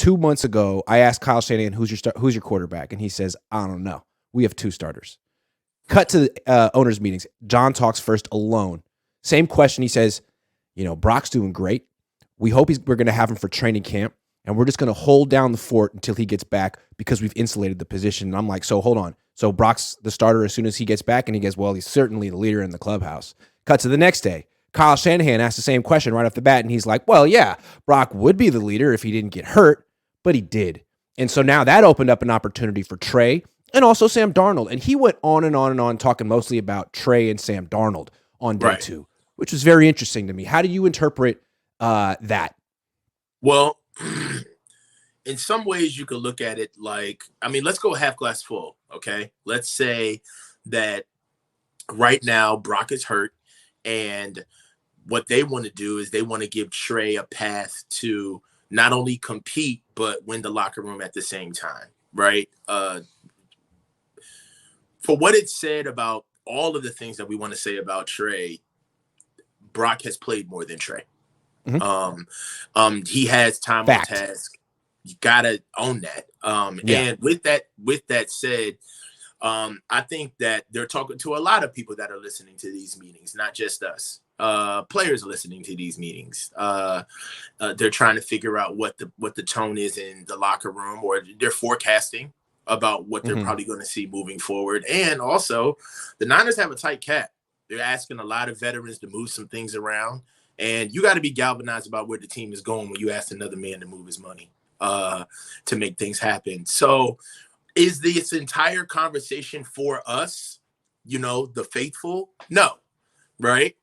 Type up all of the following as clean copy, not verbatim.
2 months ago, I asked Kyle Shanahan, who's your quarterback? And he says, I don't know. We have 2 starters. Cut to the owners' meetings. John talks first alone. Same question. He says, Brock's doing great. We hope we're going to have him for training camp, and we're just going to hold down the fort until he gets back because we've insulated the position. And I'm like, so hold on. So Brock's the starter as soon as he gets back? And he goes, well, he's certainly the leader in the clubhouse. Cut to the next day. Kyle Shanahan asked the same question right off the bat, and he's like, well, yeah, Brock would be the leader if he didn't get hurt, but he did. And so now that opened up an opportunity for Trey and also Sam Darnold. And he went on and on and on talking mostly about Trey and Sam Darnold on day 2, which was very interesting to me. How do you interpret that? Well, in some ways you could look at it like, let's go half glass full, okay? Let's say that right now Brock is hurt, and what they want to do is they want to give Trey a path to not only compete, but win the locker room at the same time, right? For what it said about all of the things that we want to say about Trey, Brock has played more than Trey. Mm-hmm. He has time on task. You gotta own that. And with that said, I think that they're talking to a lot of people that are listening to these meetings, not just us. Players are listening to these meetings. They're trying to figure out what the tone is in the locker room, or they're forecasting about what they're probably going to see moving forward. And also, the Niners have a tight cap. They're asking a lot of veterans to move some things around, and you got to be galvanized about where the team is going when you ask another man to move his money to make things happen. So is this entire conversation for us, the faithful? No, right?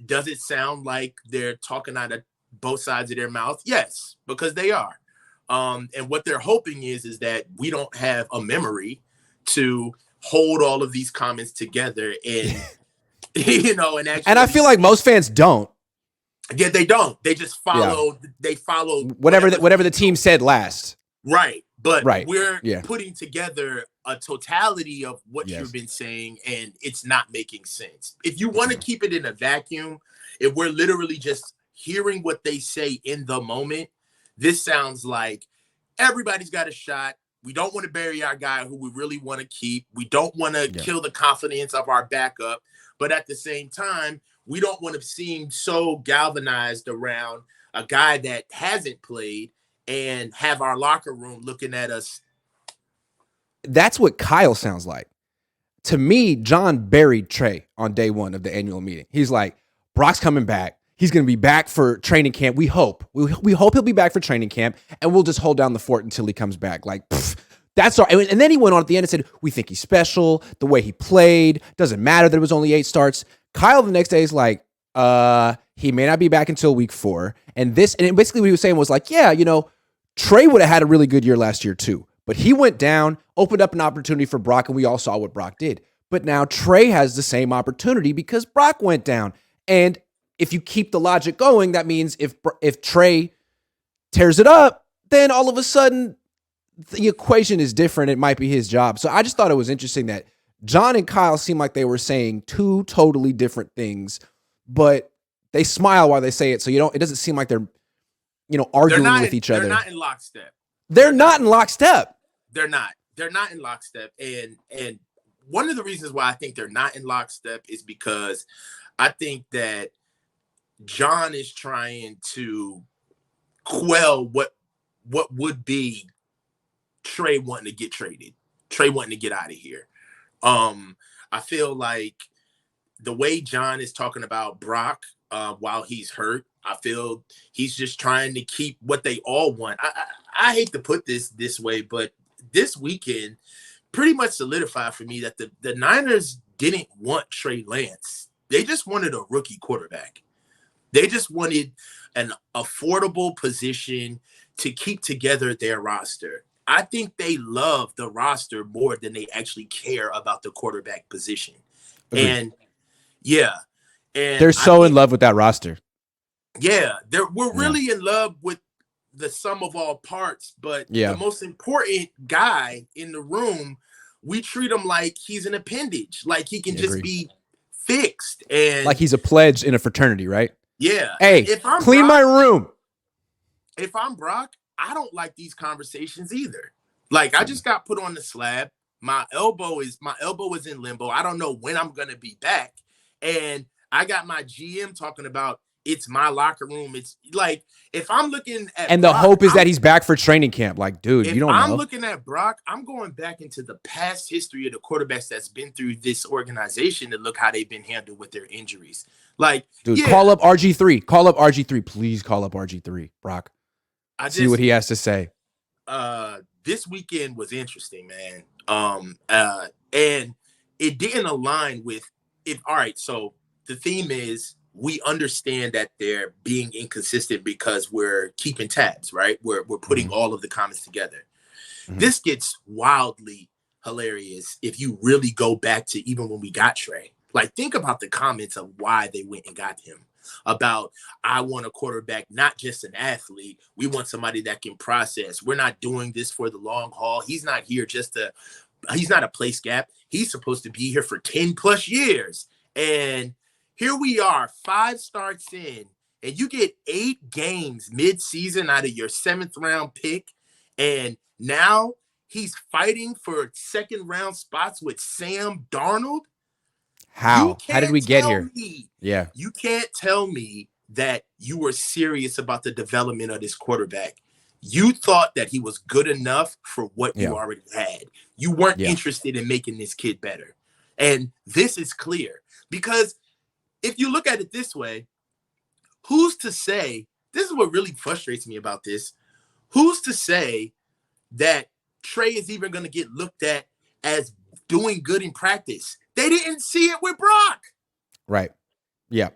Does it sound like they're talking out of both sides of their mouth? Yes, because they are. And what they're hoping is that we don't have a memory to hold all of these comments together and, and actually. And I feel like most fans don't. Yeah, they don't. They just follow. Yeah. They follow whatever the team said last. Right. But we're putting together a totality of what you've been saying, and it's not making sense. If you want to keep it in a vacuum, if we're literally just hearing what they say in the moment, this sounds like everybody's got a shot. We don't want to bury our guy who we really want to keep. We don't want to kill the confidence of our backup. But at the same time, we don't want to seem so galvanized around a guy that hasn't played and have our locker room looking at us. That's what Kyle sounds like. To me, John buried Trey on day 1 of the annual meeting. He's like, Brock's coming back. He's going to be back for training camp. We hope. We hope he'll be back for training camp, and we'll just hold down the fort until he comes back. Like, that's all. And then he went on at the end and said, we think he's special. The way he played. Doesn't matter that it was only 8 starts. Kyle the next day is like, he may not be back until week 4. And basically what he was saying was like, Trey would have had a really good year last year too. But he went down, opened up an opportunity for Brock, and we all saw what Brock did. But now Trey has the same opportunity because Brock went down. And if you keep the logic going, that means if Trey tears it up, then all of a sudden the equation is different. It might be his job. So I just thought it was interesting that John and Kyle seemed like they were saying 2 totally different things, but they smile while they say it. So it doesn't seem like they're, arguing with each other. They're not in lockstep. They're not in lockstep. They're not. They're not in lockstep. And one of the reasons why I think they're not in lockstep is because I think that John is trying to quell what would be Trey wanting to get traded, Trey wanting to get out of here. I feel like the way John is talking about Brock while he's hurt, I feel he's just trying to keep what they all want. I hate to put this way, but this weekend pretty much solidified for me that the Niners didn't want Trey Lance. They just wanted a rookie quarterback. They just wanted an affordable position to keep together their roster. I think they love the roster more than they actually care about the quarterback position. Agreed. And yeah. And they're so in love with that roster. Yeah. We're really in love with the sum of all parts, but the most important guy in the room, we treat him like he's an appendage, like he can just be fixed. And like he's a pledge in a fraternity, right? Yeah. Hey, clean my room. If I'm Brock, I don't like these conversations either. Like, I just got put on the slab. My elbow is in limbo. I don't know when I'm gonna be back. And I got my GM talking about it's my locker room. It's like, if I'm looking at And the Brock, hope is that he's back for training camp. Like, dude, if you don't I'm know. looking at Brock, I'm going back into the past history of the quarterbacks that's been through this organization to look how they've been handled with their injuries. Like, Dude, yeah, call up RG3. Call up RG3. Please call up RG3, Brock. See what he has to say. This weekend was interesting, man. And it didn't align with it. All right, so the theme is we understand that they're being inconsistent because we're keeping tabs, right? We're putting all of the comments together. This gets wildly hilarious if you really go back to even when we got Trey. Like, think about the comments of why they went and got him. About, I want a quarterback, not just an athlete. We want somebody that can process. We're not doing this for the long haul. He's not here he's not a place gap. He's supposed to be here for 10 plus years. And here we are, 5 starts in, and you get 8 games mid-season out of your 7th round pick. And now he's fighting for 2nd round spots with Sam Darnold. How did we get here? Yeah. You can't tell me that you were serious about the development of this quarterback. You thought that he was good enough for what you already had. You weren't interested in making this kid better. And this is clear, because if you look at it this way, who's to say, this is what really frustrates me about this, who's to say that Trey is even going to get looked at as doing good in practice? They didn't see it with Brock. Right. Yeah.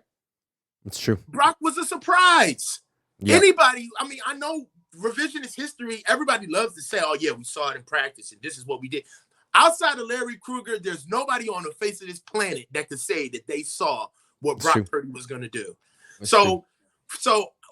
It's true. Brock was a surprise. Yep. Anybody, I mean, I know revisionist history, everybody loves to say, oh, yeah, we saw it in practice and this is what we did. Outside of Larry Krueger, there's nobody on the face of this planet that could say that they saw what Brock Purdy was going to do. So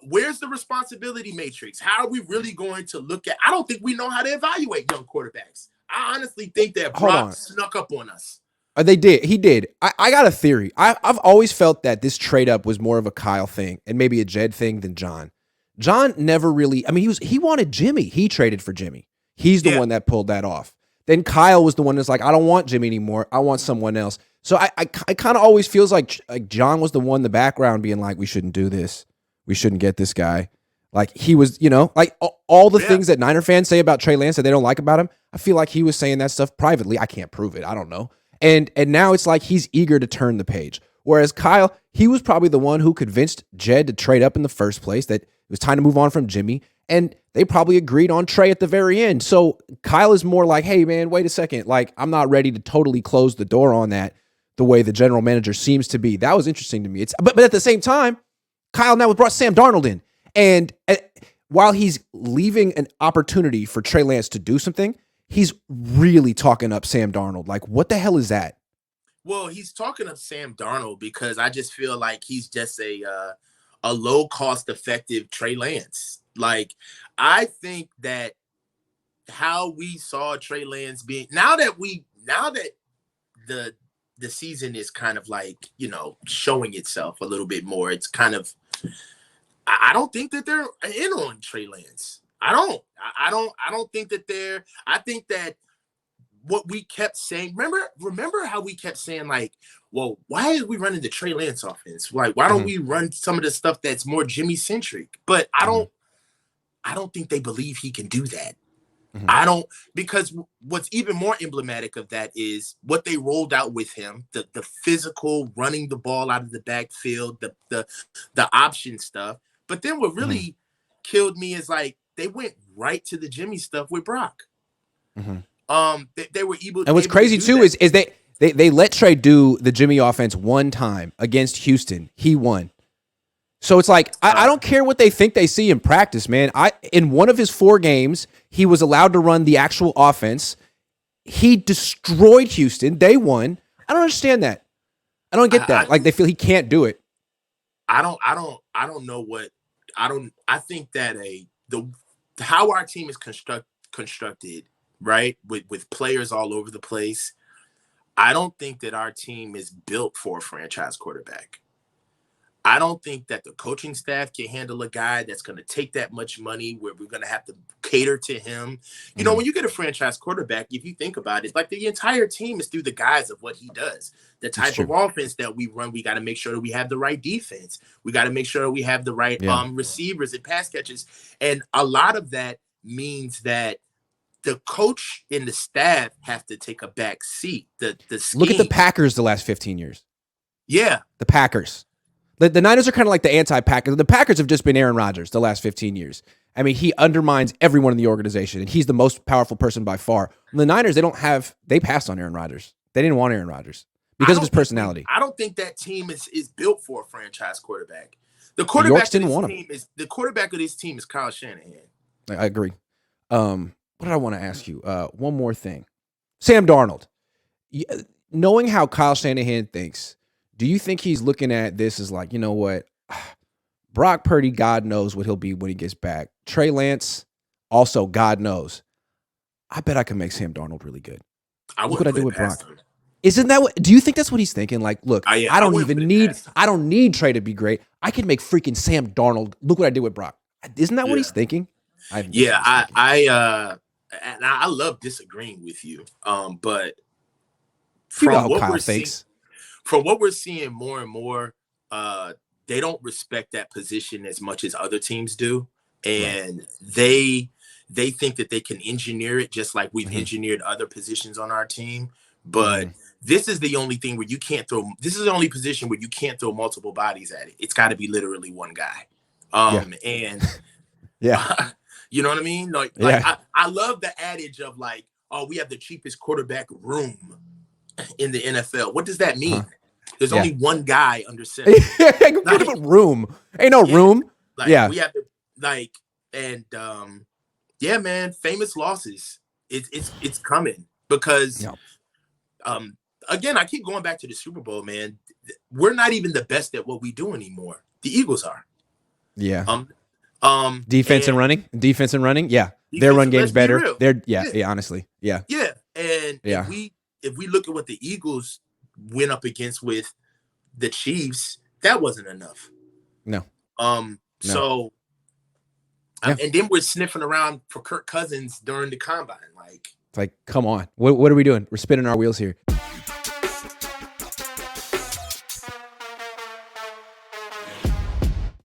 where's the responsibility matrix? How are we really going to look at? I don't think we know how to evaluate young quarterbacks. I honestly think that Brock snuck up on us. They did. He did. I got a theory. I've always felt that this trade up was more of a Kyle thing and maybe a Jed thing than John. John never really, I mean, he wanted Jimmy. He traded for Jimmy. He's the one that pulled that off. Then Kyle was the one that's like, I don't want Jimmy anymore. I want someone else. So I kind of always feels like John was the one in the background being like, we shouldn't do this. We shouldn't get this guy. Like, he was, like all the things that Niner fans say about Trey Lance that they don't like about him, I feel like he was saying that stuff privately. I can't prove it. I don't know. And now it's like he's eager to turn the page. Whereas Kyle, he was probably the one who convinced Jed to trade up in the first place, that it was time to move on from Jimmy. And they probably agreed on Trey at the very end. So Kyle is more like, hey, man, wait a second. Like, I'm not ready to totally close the door on that the way the general manager seems to be. That was interesting to me. But at the same time, Kyle now brought Sam Darnold in. And while he's leaving an opportunity for Trey Lance to do something, he's really talking up Sam Darnold. Like, what the hell is that? Well, he's talking up Sam Darnold because I just feel like he's just a low cost effective Trey Lance. Like, I think that how we saw Trey Lance being, now that the season is kind of like, showing itself a little bit more, it's kind of, I don't think that they're in on Trey Lance. I don't think that I think that what we kept saying, remember how we kept saying, like, well, why are we running the Trey Lance offense? Like, why don't we run some of the stuff that's more Jimmy centric? But I don't think they believe he can do that. Because what's even more emblematic of that is what they rolled out with him, the physical running the ball out of the backfield, the option stuff. But then what really killed me is, like, they went right to the Jimmy stuff with Brock. They were able. And what's crazy too is they let Trey do the Jimmy offense one time against Houston. He won. So it's like, I don't care what they think they see in practice, man. In one of his 4 games, he was allowed to run the actual offense. He destroyed Houston. They won. I don't understand that. I don't get that. Like, they feel he can't do it. I don't know what. I think that how our team is constructed, right, with players all over the place, I don't think that our team is built for a franchise quarterback. I don't think that the coaching staff can handle a guy that's going to take that much money where we're going to have to cater to him. You know, when you get a franchise quarterback, if you think about it, like the entire team is through the guise of what he does. The type of offense that we run, we got to make sure that we have the right defense. We got to make sure that we have the right receivers and pass catches. And a lot of that means that the coach and the staff have to take a back seat. The scheme. Look at the Packers the last 15 years. Yeah. The Packers. The Niners are kind of like the anti-Packers. The Packers have just been Aaron Rodgers the last 15 years. I mean, he undermines everyone in the organization, and he's the most powerful person by far. The Niners, they passed on Aaron Rodgers. They didn't want Aaron Rodgers because of his personality. I don't think that team is built for a franchise quarterback. The quarterback the quarterback of this team is Kyle Shanahan. I agree. What did I want to ask you? One more thing. Sam Darnold. Knowing how Kyle Shanahan thinks, do you think he's looking at this as like, you know what? Brock Purdy, God knows what he'll be when he gets back. Trey Lance, also, God knows. I bet I can make Sam Darnold really good. Look what I do with Brock. Isn't that what? Do you think that's what he's thinking? Like, look, I don't need Trey to be great. I can make freaking Sam Darnold. Look what I did with Brock. Isn't that what he's thinking? I love disagreeing with you. But from what we're seeing more and more, they don't respect that position as much as other teams do. And they think that they can engineer it just like we've engineered other positions on our team. But this is the only thing where you can't throw. This is the only position where you can't throw multiple bodies at it. It's got to be literally one guy. And you know what I mean? I love the adage of like, oh, we have the cheapest quarterback room in the NFL. What does that mean? There's only one guy under center. Room. Ain't no room. We have to man, famous losses. It's coming because again, I keep going back to the Super Bowl, man. We're not even the best at what we do anymore. The Eagles are. Yeah. Defense and running. Yeah. Their run game's better. Honestly. Yeah. Yeah. And if we look at what the Eagles went up against with the Chiefs, that wasn't enough. No. So and then we're sniffing around for Kirk Cousins during the combine. It's like, come on. What are we doing? We're spinning our wheels here.